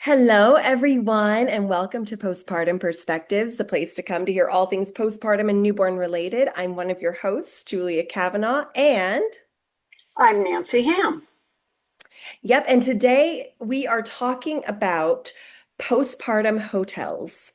Hello, everyone, and welcome to Postpartum Perspectives, the place to come to hear all things postpartum and newborn related. I'm one of your hosts, Julia Kavanaugh, and I'm Nancy Ham. and today we are talking about postpartum hotels,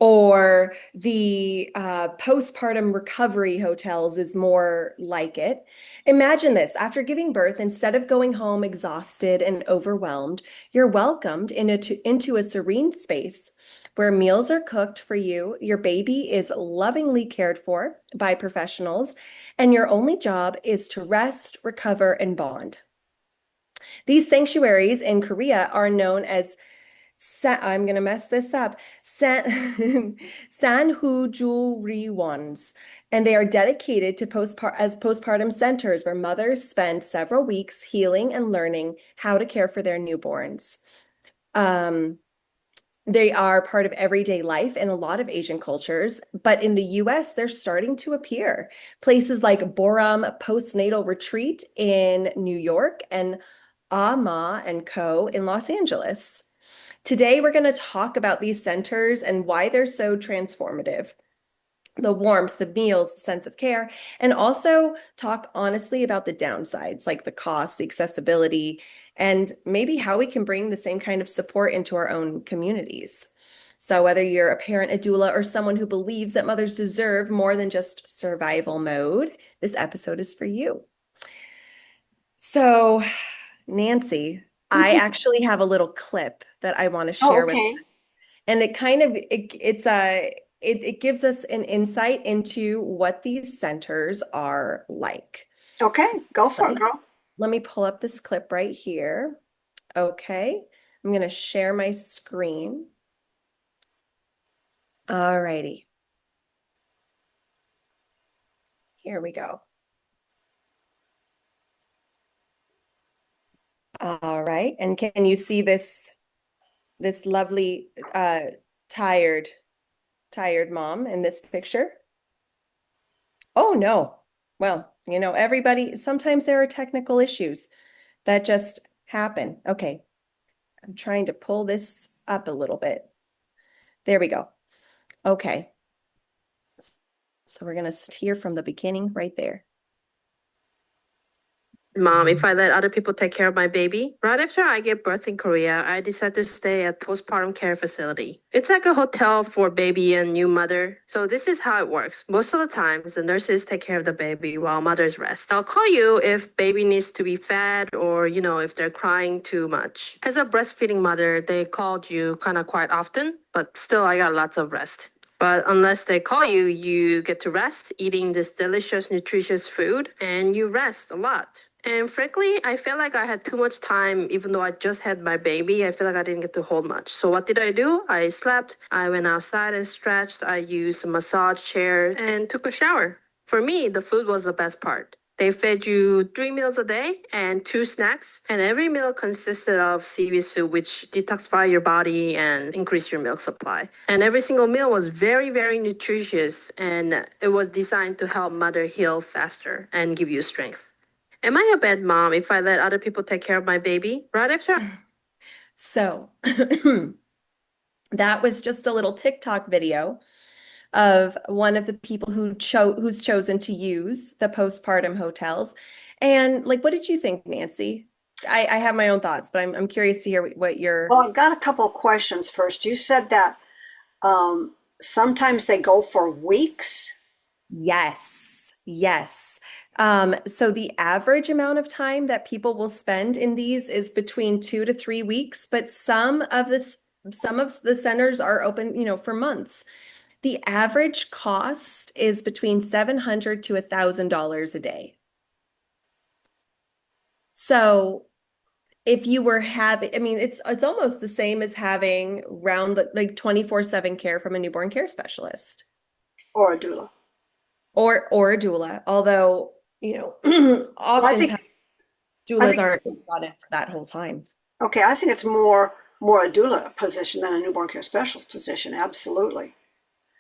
or the postpartum recovery hotels is more like it. Imagine this: after giving birth, instead of going home exhausted and overwhelmed, you're welcomed into a serene space where meals are cooked for you, your baby is lovingly cared for by professionals, and your only job is to rest, recover, and bond. These sanctuaries in Korea are known as I'm going to mess this up. Sanhujuriwons, and they are dedicated to postpartum centers where mothers spend several weeks healing and learning how to care for their newborns. Um, they are part of everyday life in a lot of Asian cultures, but in the US, they're starting to appear. Places like Boram Postnatal Retreat in New York and Ama and Co. in Los Angeles. Today, we're going to talk about these centers and why they're so transformative. The warmth, the meals, the sense of care, and also talk honestly about the downsides, like the cost, the accessibility, and maybe how we can bring the same kind of support into our own communities. So, whether you're a parent, a doula, or someone who believes that mothers deserve more than just survival mode, this episode is for you. So, Nancy, I actually have a little clip that I want to Oh, share with, okay. and it kind of it's a it gives us an insight into what these centers are like. Okay, So go let for it, me girl. let me pull up this clip right here. Okay, I'm going to share my screen. All righty, here we go. All right, and can you see this lovely tired tired mom in this picture? Oh no. Well, everybody, sometimes there are technical issues that just happen. Okay, I'm trying to pull this up a little bit. There we go. Okay. So we're going to hear from the beginning right there. Mom, if I let other people take care of my baby. Right after I gave birth in Korea, I decided to stay at postpartum care facility. It's like a hotel for baby and new mother. So this is how it works. Most of the time, the nurses take care of the baby while mothers rest. I'll call you if baby needs to be fed or, if they're crying too much. As a breastfeeding mother, they called you kind of quite often, but still I got lots of rest. But unless they call you, you get to rest eating this delicious, nutritious food, and you rest a lot. And frankly, I felt like I had too much time, even though I just had my baby. I feel like I didn't get to hold much. So what did I do? I slept, I went outside and stretched, I used a massage chair and took a shower. For me, the food was the best part. They fed you 3 meals a day and 2 snacks, and every meal consisted of seaweed soup, which detoxify your body and increase your milk supply. And every single meal was very, very nutritious, and it was designed to help mother heal faster and give you strength. Am I a bad mom if I let other people take care of my baby? Right after So that was just a little TikTok video of one of the people who's chosen to use the postpartum hotels. And like, what did you think, Nancy? I have my own thoughts, but I'm curious to hear what your Well, I've got a couple of questions first. You said that sometimes they go for weeks. yes, yes. So the average amount of time that people will spend in these is between 2 to 3 weeks, but some of the centers are open, for months. The average cost is between $700 to $1,000 a day. So if you were having, I mean, it's almost the same as having round like 24/7 care from a newborn care specialist Or a doula. or a doula. Although, Well, oftentimes I doulas think, aren't brought in for that whole time. okay, I think it's more a doula position than a newborn care specialist position. Absolutely,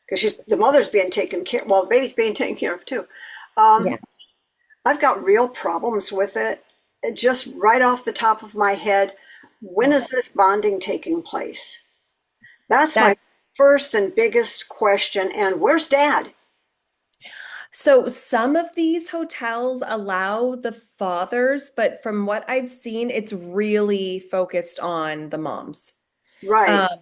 because the mother's being taken care. Well, the baby's being taken care of too. Um, Yeah. I've got real problems with it. Just right off the top of my head, When is this bonding taking place? That's my That first and biggest question. And where's dad? so some of these hotels allow the fathers, but from what I've seen, it's really focused on the moms. Right. Um,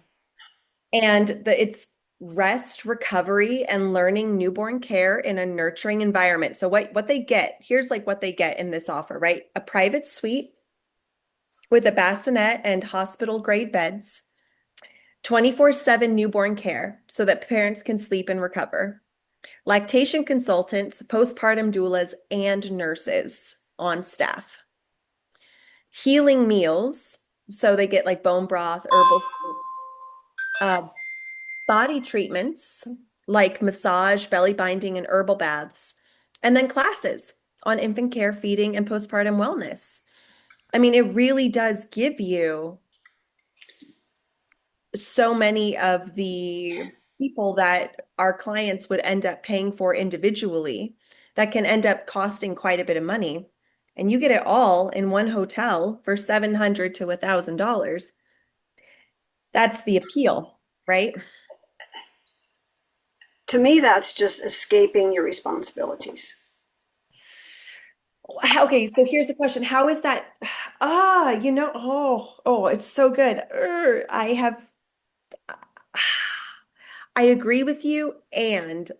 and it's rest, recovery, and learning newborn care in a nurturing environment. So what they get, here's like what they get in this offer, right? A private suite with a bassinet and hospital grade beds, 24/7 newborn care so that parents can sleep and recover. Lactation consultants, postpartum doulas, and nurses on staff. Healing meals, so they get like bone broth, herbal soups, uh, body treatments like massage, belly binding, and herbal baths, and then classes on infant care, feeding, and postpartum wellness. I mean, it really does give you so many of the people that our clients would end up paying for individually that can end up costing quite a bit of money. And you get it all in one hotel for $700 to $1,000. That's the appeal, right? To me, that's just escaping your responsibilities. Okay, so here's the question. How is that? It's so good. I agree with you, and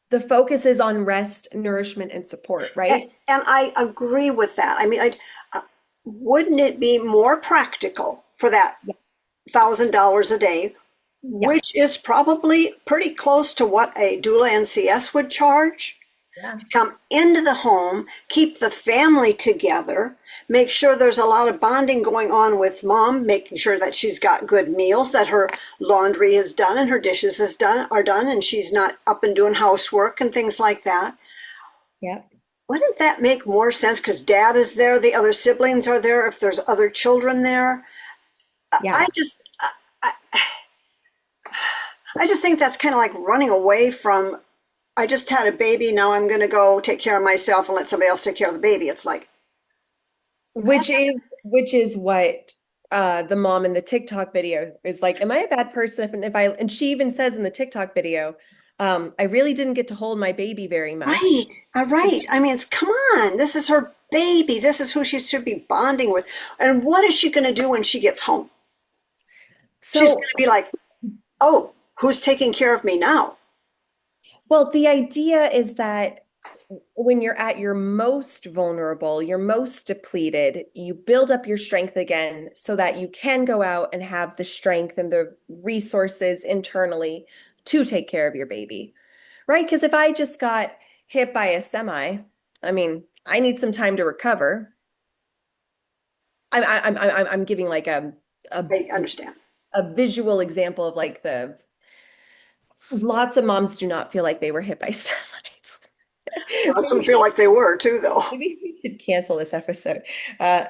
the focus is on rest, nourishment, and support, right? And I agree with that. I mean, wouldn't it be more practical for that Yeah. $1,000 a day, Yeah. which is probably pretty close to what a doula NCS would charge? Yeah. Come into the home, keep the family together, make sure there's a lot of bonding going on with mom, making sure that she's got good meals, that her laundry is done and her dishes are done, and she's not up and doing housework and things like that. Yeah. Wouldn't that make more sense? Because dad is there, the other siblings are there, if there's other children there. Yeah. I just think that's kind of like running away from, I just had a baby, now I'm going to go take care of myself and let somebody else take care of the baby. It's like, Which is what the mom in the TikTok video is like, am I a bad person if I and she even says in the TikTok video, I really didn't get to hold my baby very right, much. right. I mean, it's come on. This is her baby. This is who she should be bonding with. And what is she going to do when she gets home? She's going So, to be like, oh, who's taking care of me now? well, the idea is that when you're at your most vulnerable, you're most depleted, you build up your strength again so that you can go out and have the strength and the resources internally to take care of your baby, right? Because if I just got hit by a semi, I mean, I need some time to recover. I'm giving like a I understand. a visual example of like the lots of moms do not feel like they were hit by semis. Lots of them Maybe feel like they were too, though. Maybe we should cancel this episode. I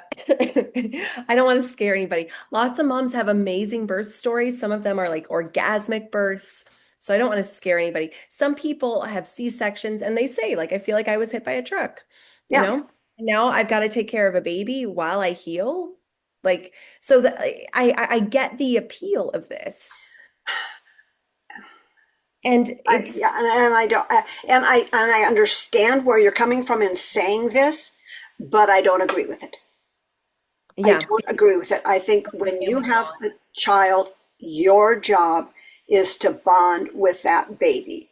don't want to scare anybody. Lots of moms have amazing birth stories. Some of them are like orgasmic births. So I don't want to scare anybody. Some people have C-sections and they say, like, I feel like I was hit by a truck, you Yeah. know? Now I've got to take care of a baby while I heal. Like, so that I get the appeal of this. And it's, Yeah, and I don't, and I understand where you're coming from in saying this, but I don't agree with it. I yeah, don't agree with it. I think when you family have law. a child, your job is to bond with that baby.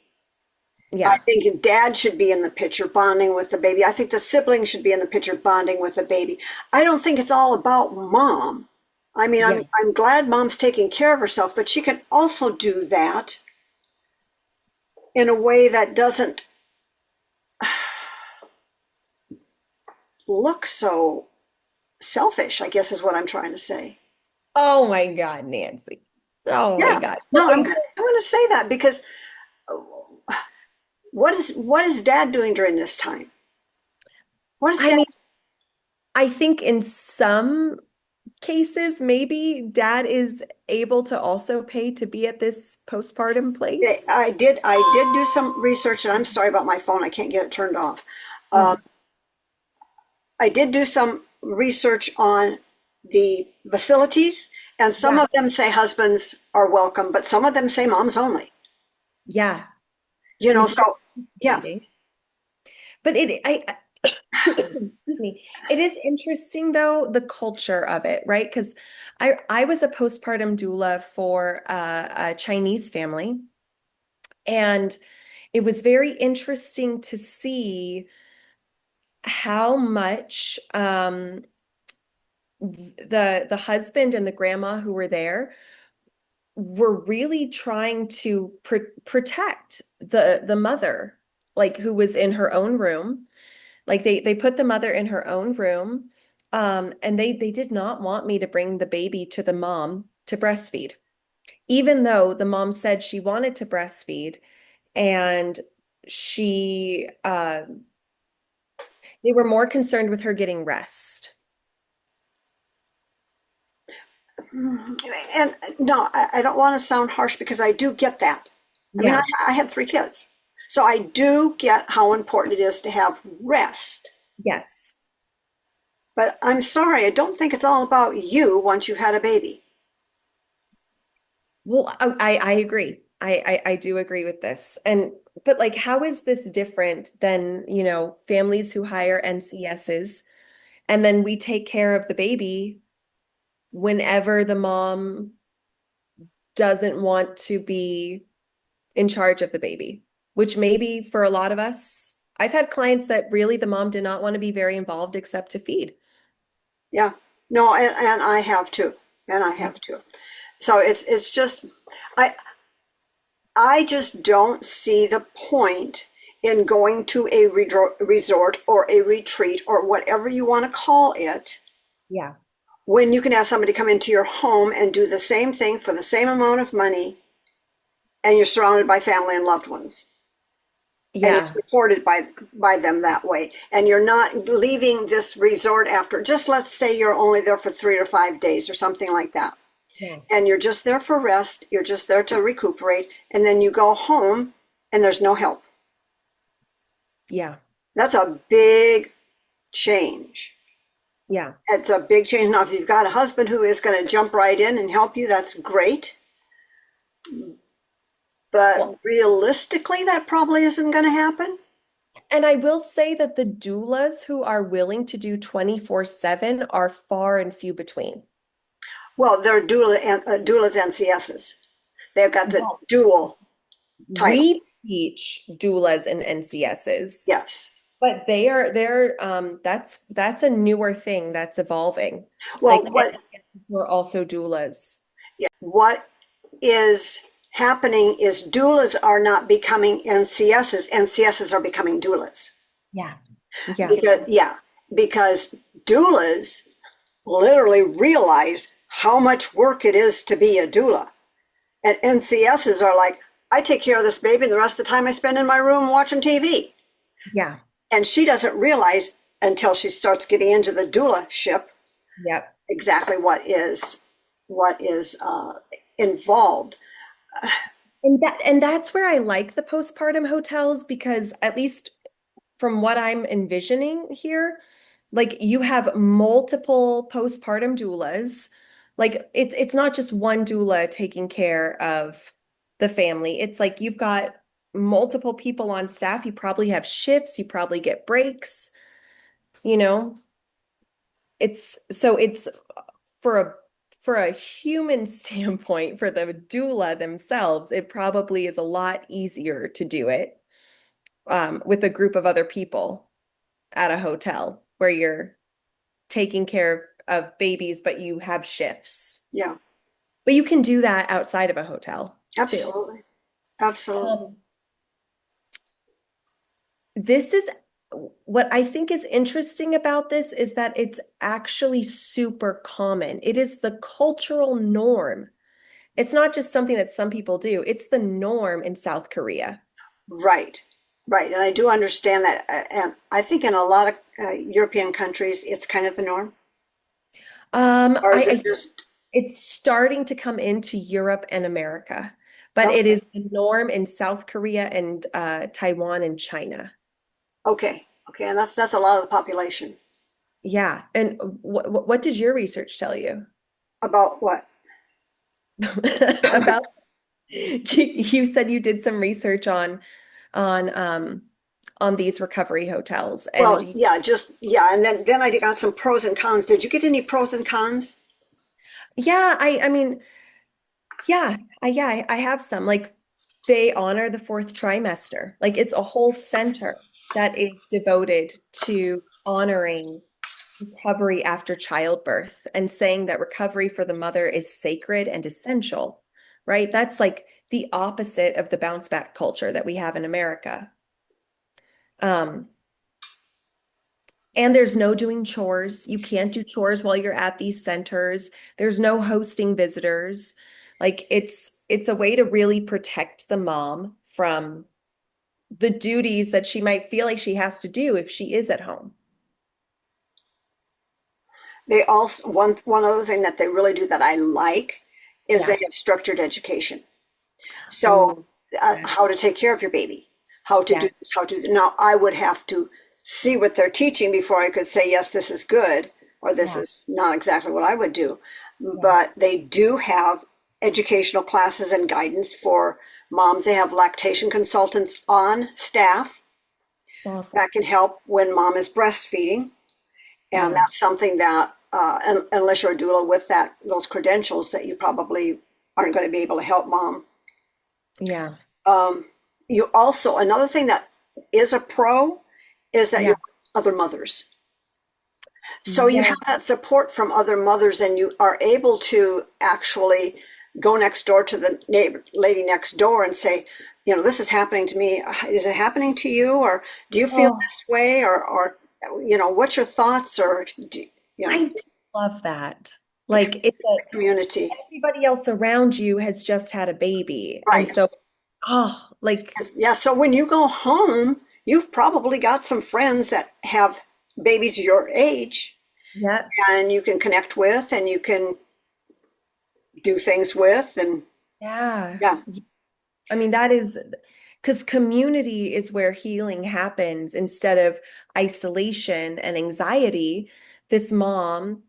I Yeah, think dad should be in the picture bonding with the baby. I think the siblings should be in the picture bonding with the baby. I don't think it's all about mom. I mean, yeah. I'm glad mom's taking care of herself, but she can also do that in a way that doesn't look so selfish, I guess is what I'm trying to say. Oh my God, Nancy. Oh my Yeah. God. No, Okay, I'm gonna say that because what is dad doing during this time? What is I dad mean, I think in some cases, maybe dad is able to also pay to be at this postpartum place. I did do some research, and I'm sorry about my phone. I can't get it turned off. Mhm. I did do some research on the facilities, and some Yeah. of them say husbands are welcome, but some of them say moms only. Yeah. You know, It's so very yeah. fascinating. But excuse me. It is interesting though, the culture of it, right? Because I was a postpartum doula for a Chinese family, and it was very interesting to see how much the husband and the grandma who were there were really trying to protect the mother, like who was in her own room. Like they put the mother in her own room, and they did not want me to bring the baby to the mom to breastfeed, even though the mom said she wanted to breastfeed, and she they were more concerned with her getting rest. And no, I don't want to sound harsh because I do get that. I mean, Yeah. I had 3 kids. So I do get how important it is to have rest. Yes. But I'm sorry, I don't think it's all about you once you've had a baby. Well, I agree. I do agree with this. And but like how is this different than, families who hire NCSs and then we take care of the baby whenever the mom doesn't want to be in charge of the baby, which maybe for a lot of us, I've had clients that really the mom did not want to be very involved except to feed. Yeah. No, and I have too. And I Yeah. have too. So it's just I I just don't see the point in going to a resort or a retreat or whatever you want to call it Yeah. when you can have somebody come into your home and do the same thing for the same amount of money, and you're surrounded by family and loved ones, and you're Yeah. supported by them that way, and you're not leaving this resort after, just let's say you're only there for 3 or 5 days or something like that, Yeah. and you're just there for rest, you're just there to recuperate, and then you go home and there's no help. Yeah. That's a big change. Yeah. It's a big change. Now if you've got a husband who is going to jump right in and help you, that's great. But Well, realistically, that probably isn't going to happen. and I will say that the doulas who are willing to do 24/7 are far and few between. Well, they're doulas and CSs. They've got the Well, dual title. we teach doulas and NCSs, Yes. but that's a newer thing that's evolving. Like Well, NCSs were also doulas. what is happening is doulas are not becoming NCSs. NCSs are becoming doulas. Yeah. Yeah. Because doulas literally realize how much work it is to be a doula. And NCSs are like, I take care of this baby and the rest of the time I spend in my room watching TV. Yeah. And she doesn't realize until she starts getting into the doula ship Yep. exactly what is involved. And that's where I like the postpartum hotels because at least from what I'm envisioning here, like you have multiple postpartum doulas. Like it's not just one doula taking care of the family. It's like you've got multiple people on staff. You probably have shifts, you probably get breaks, you know. It's for a for a human standpoint, for the doula themselves, it probably is a lot easier to do it with a group of other people at a hotel where you're taking care of babies, but you have shifts. Yeah, But you can do that outside of a hotel too. absolutely. Absolutely. Um, this is what I think is interesting about this is that it's actually super common. It is the cultural norm. It's not just something that some people do, it's the norm in South Korea. Right. Right. And I do understand that. And I think in a lot of European countries, it's kind of the norm. Or is it I just, it's starting to come into Europe and America, but it okay. is the norm in South Korea and Taiwan and China. Okay. Okay. And that's a lot of the population. Yeah. And what did your research tell you About what? about you said you did some research on um on these recovery hotels and Well, yeah, just yeah, and then I got some pros and cons. Did you get any pros and cons? yeah, I mean, I have some like they honor the fourth trimester. Like it's a whole center that is devoted to honoring recovery after childbirth and saying that recovery for the mother is sacred and essential, right? That's like the opposite of the bounce back culture that we have in America. Um, and there's no doing chores. You can't do chores while you're at these centers. There's no hosting visitors. Like it's a way to really protect the mom from the duties that she might feel like she has to do if she is at home. They also one other thing that they really do that I like is they Yeah. have structured education. So Oh, yeah. how to take care of your baby, how to Yeah. do this, how to now I would have to see what they're teaching before I could say yes, this is good or this Yeah. is not exactly what I would do. Yeah. But they do have educational classes and guidance for moms. They have lactation consultants on staff It's awesome. that can help when mom is breastfeeding. And Yeah. that's something that, unless you're a doula with those credentials, that you probably aren't going to be able to help mom. Yeah. Um, you also, another thing that is a pro is that you're Yeah. with other mothers. So you Yeah. have that support from other mothers, and you are able to actually go next door to the neighbor, lady next door and say, this is happening to me. Is it happening to you? Or do you feel Oh, this way? Or what's your thoughts? Or, I do love that. the, Like it's the that community. everybody else around you has just had a baby. And Right. so, oh, like, Yeah. So when you go home, you've probably got some friends that have babies your age yeah. and you can connect with and you can do things with. And Yeah. yeah. I mean, that is because community is where healing happens instead of isolation and anxiety. This mom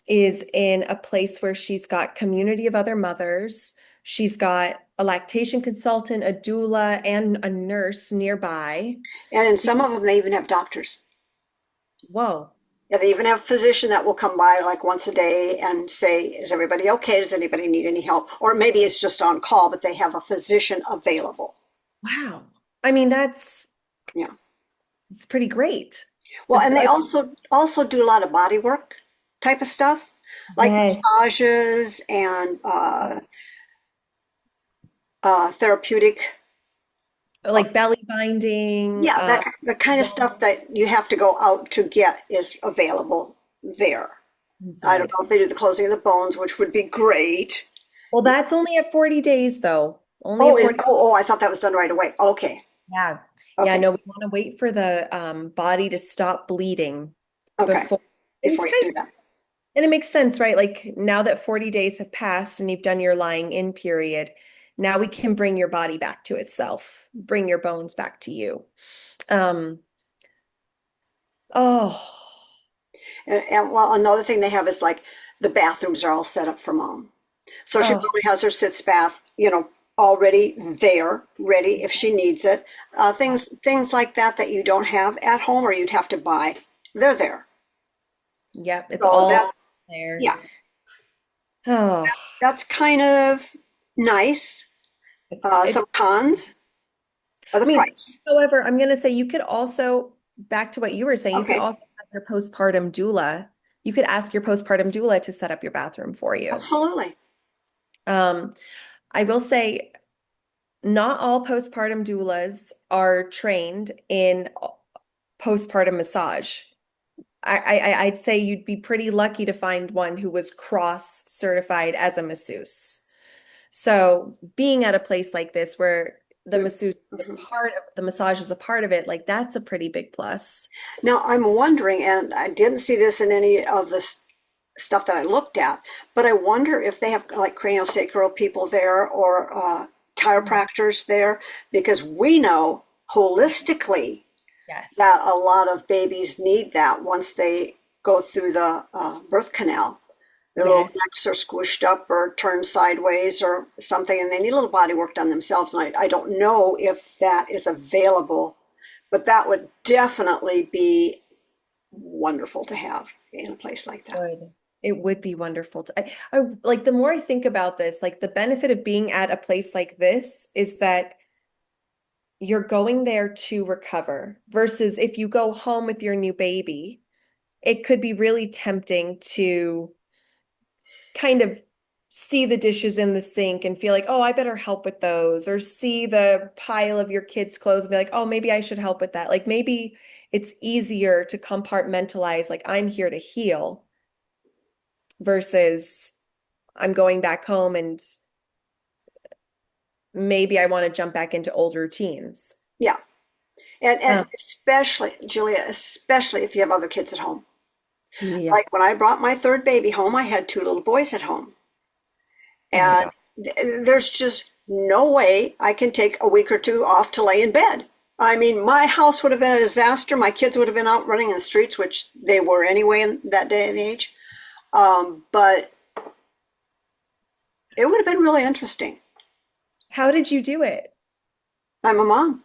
is in a place where she's got community of other mothers. She's got a lactation consultant, a doula, and a nurse nearby. And in some of them, they even have doctors. Whoa. Yeah, they even have a physician that will come by like once a day and say, is everybody okay? Does anybody need any help? Or maybe it's just on call, but they have a physician available. Wow. I mean, that's Yeah. it's pretty great. Well, It's and they also do a lot of body work type of stuff, like yes, massages and therapeutic. like belly binding, Yeah, that the kind of stuff that you have to go out to get is available there. I don't inside. know if they do the closing of the bones, which would be great. Well, that's only at 40 days though. Only Oh, at 40. I thought that was done right away. Okay, Yeah. Yeah, okay, no, we want to wait for the body to stop bleeding okay. before. And it's Before you kind do of, that. and it makes sense, right? Like now that 40 days have passed and you've done your lying in period, now we can bring your body back to itself, bring your bones back to you. Um, oh, And well, another thing they have is like the bathrooms are all set up for mom. So she oh, probably has her sitz bath, already there, ready if she needs it. Things like that that you don't have at home or you'd have to buy, they're there. yep, it's So all that, there. yeah, Oh, that's kind of nice. it's Some cons are I the mean, price. however, I'm going to say you could also, back to what you were saying, you could Okay, also have your postpartum doula. You could ask your postpartum doula to set up your bathroom for you. absolutely. Um, I will say, not all postpartum doulas are trained in postpartum massage. I'd say you'd be pretty lucky to find one who was cross certified as a masseuse. So being at a place like this where the masseuse, the Mhm. part of the massage is a part of it, like that's a pretty big plus. Now, I'm wondering, and I didn't see this in any of the stuff that I looked at, but I wonder if they have like craniosacral people there or chiropractors there, because we know holistically that a Yes. lot of babies need that once they go through the birth canal. Their little Yes. necks are squished up or turned sideways or something, and they need a little body work done themselves. And I don't know if that is available, but that would definitely be wonderful to have in a place like that. Would. It would be wonderful to, I like the more I think about this, like the benefit of being at a place like this is that you're going there to recover versus if you go home with your new baby, it could be really tempting to kind of see the dishes in the sink and feel like, oh, I better help with those, or see the pile of your kids' clothes and be like, oh, maybe I should help with that. Like maybe it's easier to compartmentalize, like I'm here to heal versus I'm going back home and maybe I want to jump back into old routines. Yeah. And Um, especially, Julia, especially if you have other kids at home. yeah. Like when I brought my third baby home, I had two little boys at home. Oh my And God. there's just no way I can take a week or two off to lay in bed. I mean, my house would have been a disaster. My kids would have been out running in the streets, which they were anyway in that day and age. But it would have been really interesting. How did you do it? I'm a mom.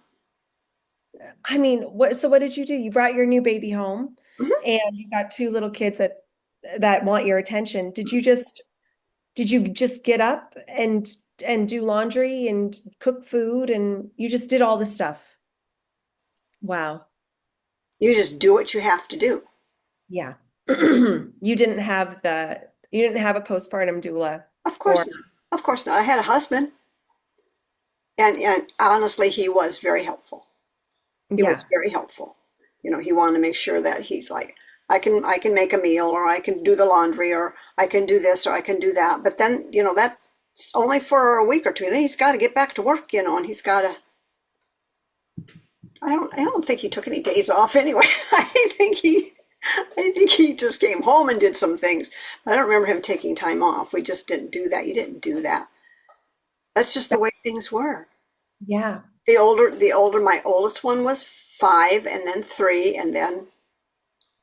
I mean, what did you do? You brought your new baby home Mhm. and you got two little kids that want your attention. Did you just get up and do laundry and cook food and you just did all the stuff? Wow. You just do what you have to do. Yeah. You didn't have a postpartum doula Of or course not. Of course not. I had a husband, and honestly, he was very helpful. He was yeah. very helpful. You know, he wanted to make sure that he's like, I can make a meal, or I can do the laundry, or I can do this, or I can do that. But then, that's only for a week or two. Then he's got to get back to work, and he's got to. I don't think he took any days off anyway. I think he just came home and did some things. I don't remember him taking time off. We just didn't do that. You didn't do that. That's just the way things were. Yeah. The older, my oldest one was 5, and then 3, and then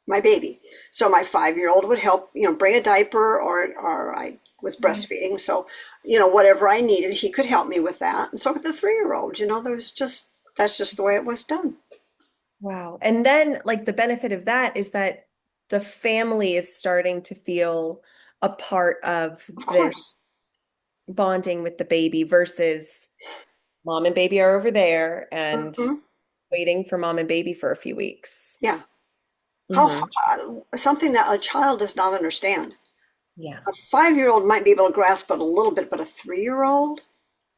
my baby. So my 5-year-old would help, bring a diaper, or I was Right. breastfeeding. So, whatever I needed, he could help me with that. And so with the 3-year-old, that's just the way it was done. Wow. And then like the benefit of that is that the family is starting to feel a part of Of this course. bonding with the baby versus mom and baby are over there and Hmm. waiting for mom and baby for a few weeks. Yeah. How Hmm. something that a child does not understand. Yeah. A 5-year-old might be able to grasp it a little bit, but a 3-year-old,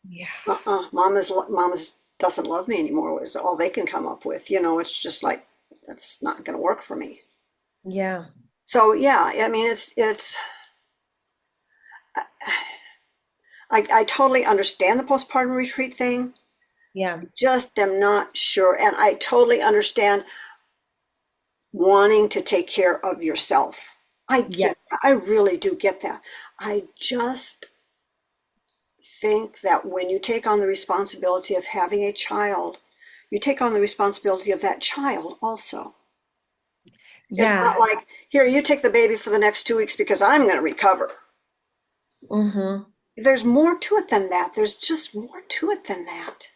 Yeah. mama's doesn't love me anymore was all they can come up with. It's just like that's not going to work for me. Yeah. So yeah, I mean, it's I totally understand the postpartum retreat thing. Yeah. Just am not sure, and I totally understand wanting to take care of yourself. I Yeah. get that. I really do get that. I just think that when you take on the responsibility of having a child, you take on the responsibility of that child also. It's Yeah. not like, here, you take the baby for the next 2 weeks because I'm going to recover. Hmm. There's more to it than that. There's just more to it than that.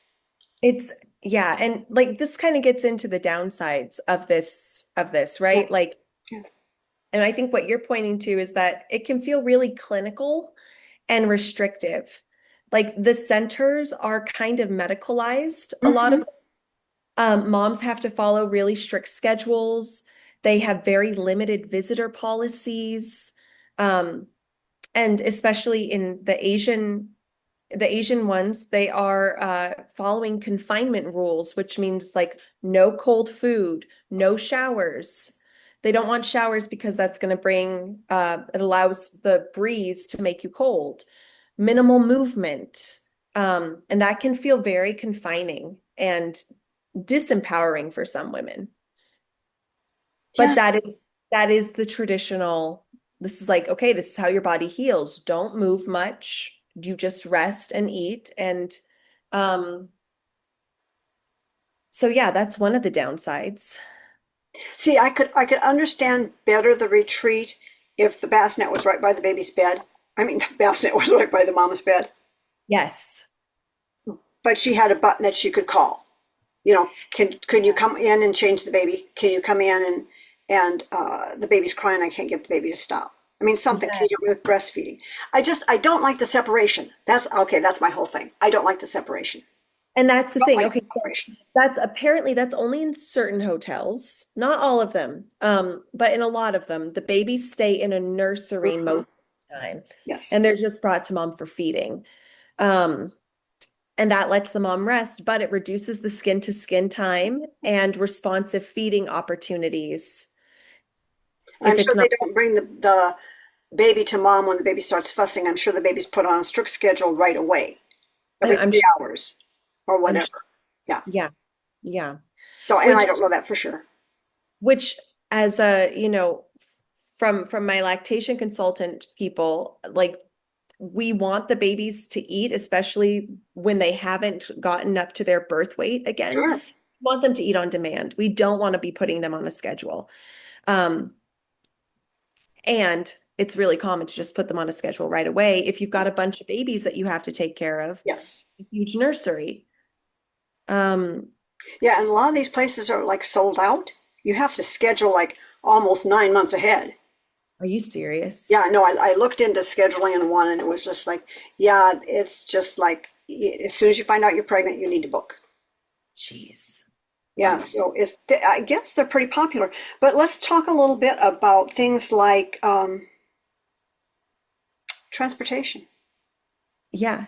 It's yeah, and like this kind of gets into the downsides of this, Yeah, right? Like, yeah. and I think what you're pointing to is that it can feel really clinical and restrictive. Like the centers are kind of medicalized. A lot Hmm. of moms have to follow really strict schedules. They have very limited visitor policies. Um, and especially in the Asian ones, they are following confinement rules, which means like no cold food, no showers. They don't want showers because that's going to it allows the breeze to make you cold. Minimal movement. And that can feel very confining and disempowering for some women. But Yeah, that is the traditional, this is like, okay, this is how your body heals. Don't move much. You just rest and eat. And um, So yeah, that's one of the downsides. See, I could understand better the retreat if the bassinet was right by the baby's bed. I mean, the bassinet was right by the mama's bed, Yes. but she had a button that she could call. Can you come in and change the baby? Can you come in and the baby's crying, I can't get the baby to stop. I mean, something. Can Yeah. you help me with breastfeeding? I don't like the separation. That's okay. That's my whole thing. I don't like the separation. And that's the I don't thing. like Okay, the so separation. that's only in certain hotels, not all of them. But in a lot of them, the babies stay in a nursery Mhm. most of the time, Yes. and they're just brought to mom for feeding. Um, and that lets the mom rest, but it reduces the skin to skin time and responsive feeding opportunities I'm if sure it's they not. don't bring the baby to mom when the baby starts fussing. I'm sure the baby's put on a strict schedule right away, every I'm three sure, hours or I'm sure, whatever. Yeah. yeah, yeah. So, and I Which don't know that for sure. which as a, from my lactation consultant people, like we want the babies to eat, especially when they haven't gotten up to their birth weight again. Sure. We want them to eat on demand. We don't want to be putting them on a schedule. Um, and it's really common to just put them on a schedule right away if you've got a bunch of babies that you have to take care of, Yes. a huge nursery. Um, Yeah, and a lot of these places are like sold out. You have to schedule like almost 9 months ahead. are you serious? Yeah, no, I looked into scheduling in one and it was just like, yeah, it's just like as soon as you find out you're pregnant, you need to book. Jeez. Yeah, so I guess they're pretty popular. But let's talk a little bit about things like transportation. Yeah.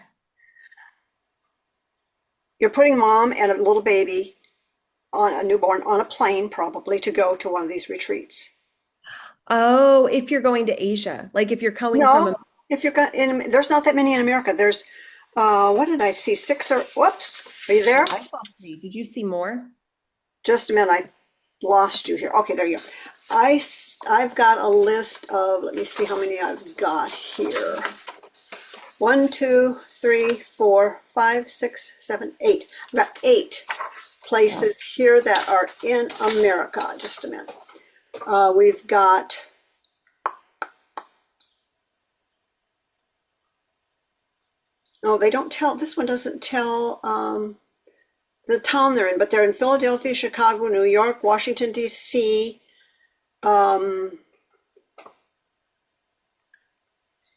You're putting mom and a little baby on a newborn on a plane probably to go to one of these retreats. Oh, if you're going to Asia, like if you're coming from No, a, if you're got in, there's not that many in America. There's, what did I see? Six or, whoops, are you there? I saw three. Did you see more? Just a minute, I lost you here. Okay, there you go. I've got a list of, let me see how many I've got here. 1, 2, 3, 4, 5, 6, 7, 8. I've got 8 places here that are in America. Just a minute. We've got, oh, they don't tell, this one doesn't tell the town they're in, but they're in Philadelphia, Chicago, New York, Washington, D.C., um,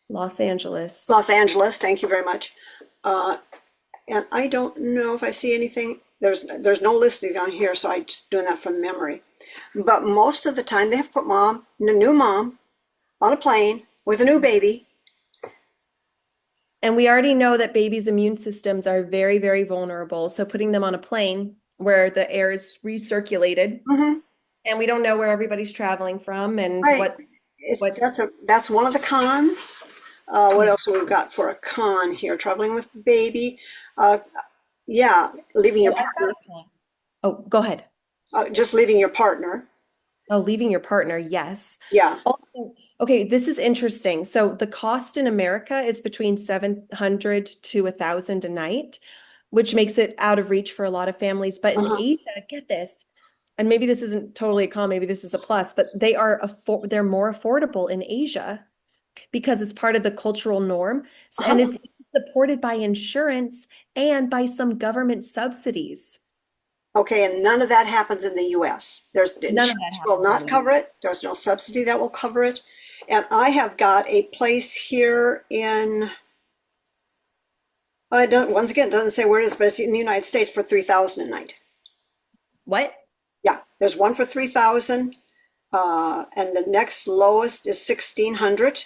Los Los Angeles. Angeles. Thank you very much. Uh, and I don't know if I see anything. There's no listing on here, so I'm just doing that from memory. But most of the time, they have to put a new mom, on a plane with a new baby. And we already know that babies' immune systems are very, very vulnerable. So putting them on a plane where the air is recirculated Hmm. and we don't know where everybody's traveling from and Right. what, That's one of the cons. What yeah. else have we got for a con here? Traveling with baby. Uh, yeah, leaving your Oh, I've got partner. a plan. Oh, go ahead. Just leaving your partner. Oh, leaving your partner, yes. Yeah. Also, okay, this is interesting. So the cost in America is between 700 to 1,000 a night, which makes it out of reach for a lot of families. But in Uh-huh. Asia, get this, and maybe this isn't totally a con, maybe this is a plus, but they're more affordable in Asia because it's part of the cultural norm. And Uh-huh. it's supported by insurance and by some government subsidies. Okay, and none of that happens in the US. There's None of that insurance will happens in not the cover it. There's no subsidy that will cover it. And I have got a place here in, well, it don't, once again, it doesn't say where it is, but it's in the United States for 3,000 a night. What? Yeah, there's one for 3,000, and the next lowest is 1,600,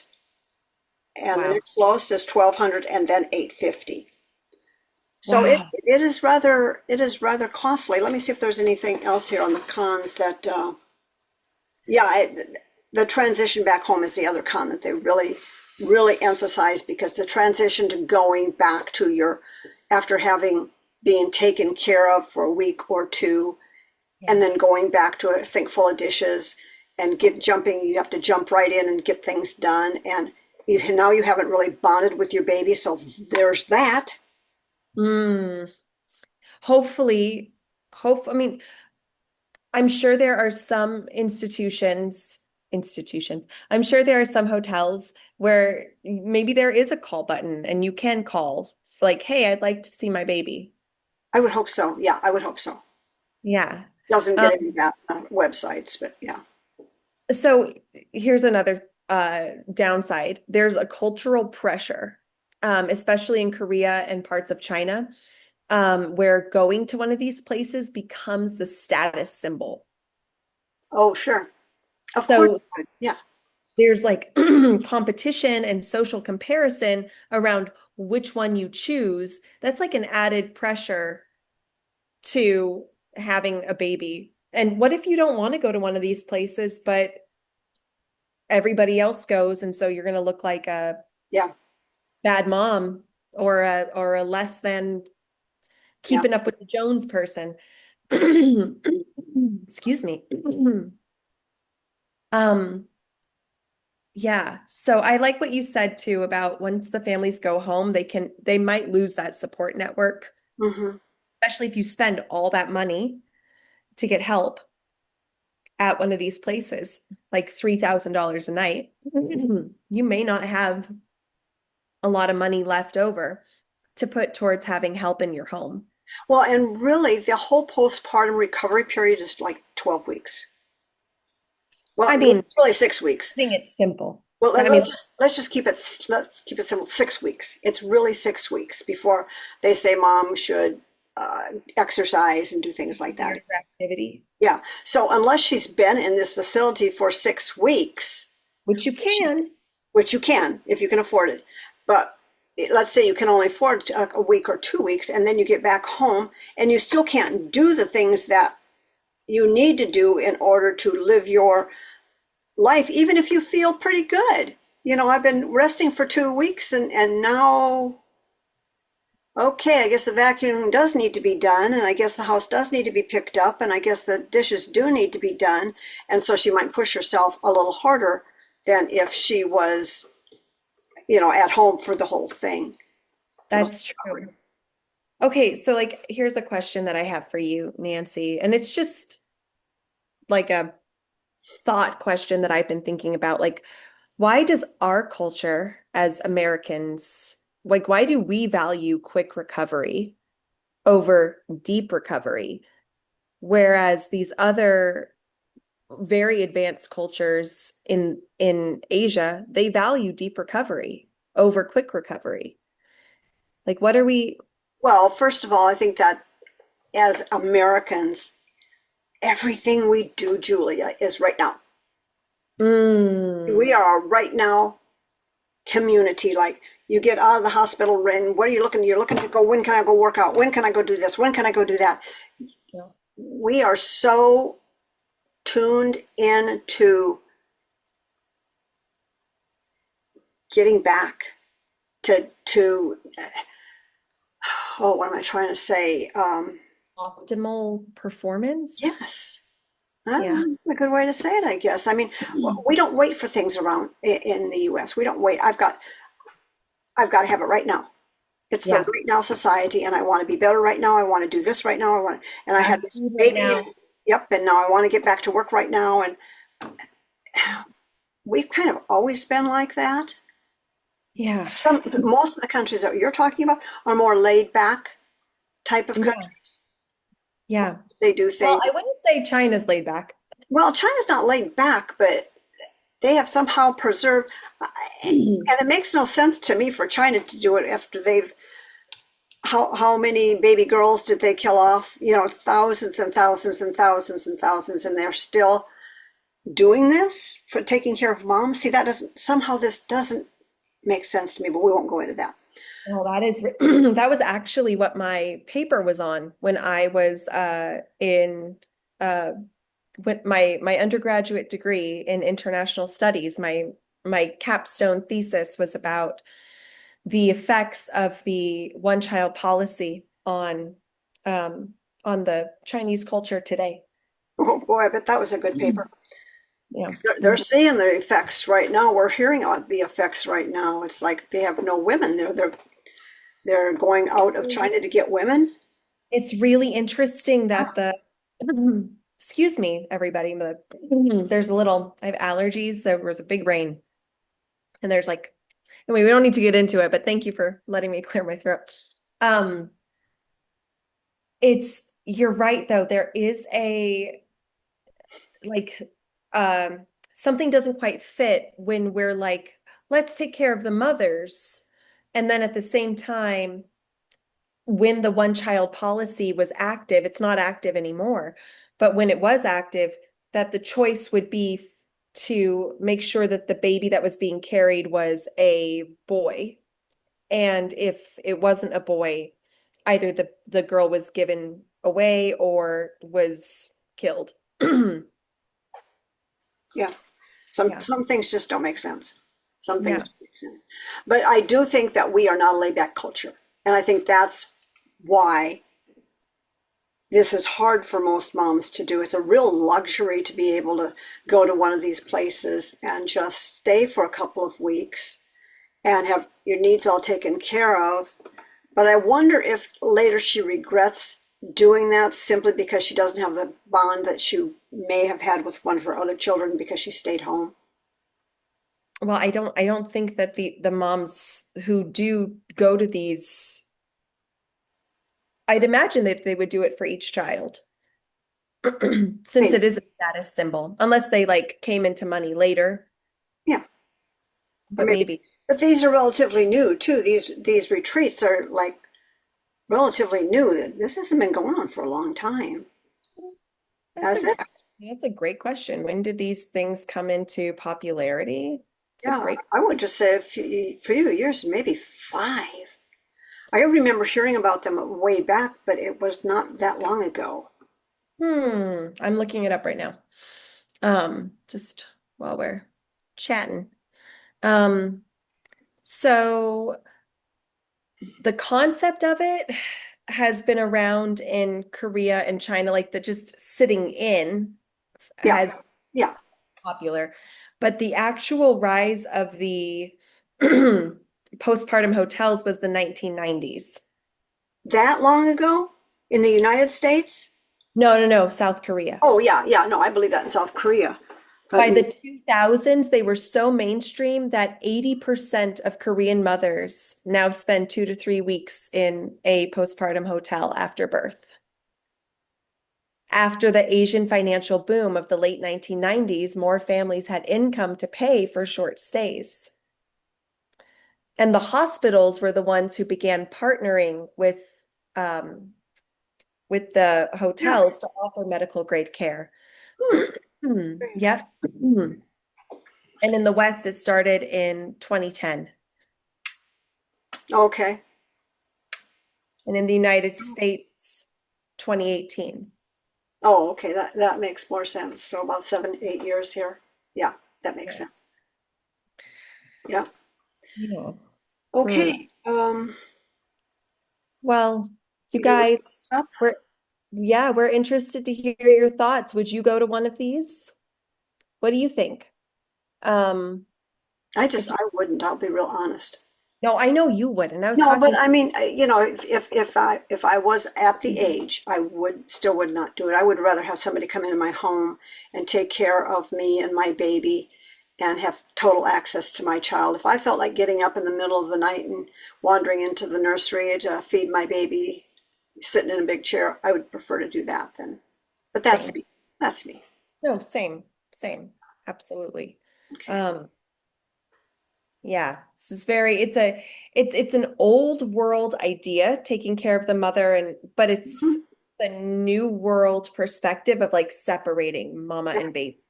and the Wow. next lowest is 1,200, and then 850. So Wow. it is rather costly. Let me see if there's anything else here on the cons that yeah, the transition back home is the other con that they really emphasize, because the transition to going back to your, after having been taken care of for a week or two, and Yeah. then going back to a sink full of dishes and you have to jump right in and get things done. And now you haven't really bonded with your baby. So there's that. Mm. Hopefully, I mean, I'm sure there are some institutions. I'm sure there are some hotels where maybe there is a call button and you can call like, hey, I'd like to see my baby. I would hope so. Yeah, I would hope so. Yeah. Doesn't Um, get any of that websites, but yeah. so here's another downside. There's a cultural pressure, especially in Korea and parts of China, where going to one of these places becomes the status symbol. Oh, sure. Of course So it would. Yeah. there's like competition and social comparison around which one you choose. That's like an added pressure to having a baby. And what if you don't want to go to one of these places, but everybody else goes, and so you're going to look like a Yeah. bad mom or a less than Yeah. keeping up with the Jones person. Excuse me. Um, Yeah. So I like what you said too about once the families go home, they might lose that support network, Hmm. especially if you spend all that money to get help at one of these places, like $3,000 a night. You may not have a lot of money left over to put towards having help in your home. Well, and really, the whole postpartum recovery period is like 12 weeks. I Well, mean, it's really 6 weeks. I think it's simple. Well, But I mean, let's just keep it simple. 6 weeks. It's really 6 weeks before they say mom should exercise and do things like that. your activity, Yeah. So unless she's been in this facility for 6 weeks, which you can. which you can if you can afford it, but let's say you can only afford a week or 2 weeks, and then you get back home and you still can't do the things that you need to do in order to live your life, even if you feel pretty good. I've been resting for 2 weeks and now, okay, I guess the vacuuming does need to be done, and I guess the house does need to be picked up, and I guess the dishes do need to be done. And so she might push herself a little harder than if she was, at home for the whole thing. For the whole That's recovery. true. Okay, so like here's a question that I have for you, Nancy, and it's just like a thought question that I've been thinking about. Like, why does our culture as Americans, like, why do we value quick recovery over deep recovery? Whereas these other very advanced cultures in Asia, they value deep recovery over quick recovery. Like, what are we? Well, first of all, I think that as Americans, everything we do, Julia, is right now. We Mm, are a right now community. Like, you get out of the hospital and what are you looking? You're looking to go, when can I go work out? When can I go do this? When can I go do that? yeah, We are so tuned into getting back to what am I trying to say? optimal performance. Yes. Yeah. That's a good way to say it, I guess. I mean, we don't wait for things around in the US. We don't wait. I've got to have it right now. It's the Yeah. right now society, and I want to be better right now. I want to do this right now. And I had Fast this food right baby, now. and yep, and now I want to get back to work right now. And we've kind of always been like that. Yeah. Most of the countries that you're talking about are more laid back type of Yeah. countries. Yeah. They do Well, things. I wouldn't say China's laid back. Well, China's not laid back, but they have somehow preserved, and it makes no sense to me for China to do it after they've, how many baby girls did they kill off? Thousands and thousands and thousands and thousands, and they're still doing this for taking care of moms. See, this doesn't make sense to me, but we won't go into that. Well, that is that was actually what my paper was on when I was in uh with my undergraduate degree in international studies. My capstone thesis was about the effects of the one child policy um on the Chinese culture today. Oh boy, I bet that was a good paper. Yeah. They're seeing the effects right now. We're hearing about the effects right now. It's like they have no women. They're going out of China to get women. It's really interesting that excuse me, everybody, but there's a little, I have allergies. There was a big rain and there's like, anyway, we don't need to get into it, but thank you for letting me clear my throat. Um, you're right though. There is like, something doesn't quite fit when we're like, let's take care of the mothers. And then at the same time, when the one child policy was active, it's not active anymore, but when it was active, that the choice would be to make sure that the baby that was being carried was a boy. And if it wasn't a boy, either the girl was given away or was killed. Yeah. Yeah. Some things just don't make sense. Some things Yeah. don't make sense. But I do think that we are not a laid back culture. And I think that's why this is hard for most moms to do. It's a real luxury to be able to go to one of these places and just stay for a couple of weeks and have your needs all taken care of. But I wonder if later she regrets doing that simply because she doesn't have the bond that she may have had with one of her other children because she stayed home. Well, I don't think that the moms who do go to these, I'd imagine that they would do it for each child. Since Maybe. it is a status symbol, unless they like came into money later, Yeah. Or but maybe, maybe. but these are relatively new too. These retreats are like relatively new. This hasn't been going on for a long time, That's has a it? that's a great question. When did these things come into popularity? It's a Yeah, great. I would just say a few years, maybe 5. I remember hearing about them way back, but it was not that long ago. I'm looking it up right now. Just while we're chatting. Um, so the concept of it has been around in Korea and China, like the just sitting in Yeah, has yeah, popular, but the actual rise of the postpartum hotels was the 1990s. that long ago in the United States? No, no, no, South Korea. Oh, yeah, yeah. No, I believe that in South Korea. But By the 2000s, they were so mainstream that 80% of Korean mothers now spend 2 to 3 weeks in a postpartum hotel after birth. After the Asian financial boom of the late 1990s, more families had income to pay for short stays. And the hospitals were the ones who began partnering um, with the yeah. hotels to offer medical grade care. Hmm, very Yep. interesting. And in the West, it started in 2010. Okay. And in the United States, 2018. Oh, okay. That makes more sense. So about 7, 8 years here. Yeah, that makes Yeah. sense. Yeah. Yeah. Hmm. Okay. Well, you You look guys, this up? we're interested to hear your thoughts. Would you go to one of these? What do you think? Um, if I wouldn't. I'll be real honest. no, I know you would, and I was No, but talking. I mean, if I was at the age, I would not do it. I would rather have somebody come into my home and take care of me and my baby and have total access to my child. If I felt like getting up in the middle of the night and wandering into the nursery to feed my baby, sitting in a big chair, I would prefer to do that then. But that's Same. me. That's me. No, same, absolutely. Okay. Um, yeah, this is very, it's an old world idea, taking care of the mother but it's Mhm. the new world perspective of like separating mama Yeah. and baby.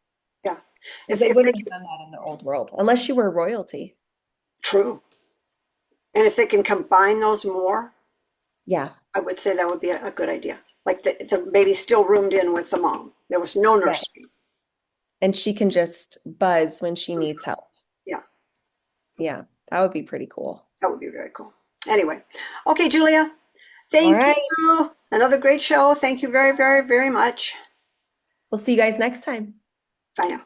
Yeah. Because If they if they wouldn't have done that in the old world unless you were royalty. true. And if they can combine those more, Yeah, I would say that would be a good idea. Like the baby's still roomed in with the mom. There was no right. nursery. And she can just buzz when she needs help. Yeah, Yeah, that would be pretty cool. that would be very cool. Anyway, okay, Julia, All thank right. you. Another great show. Thank you very, very, very much. We'll see you guys next time. Bye now.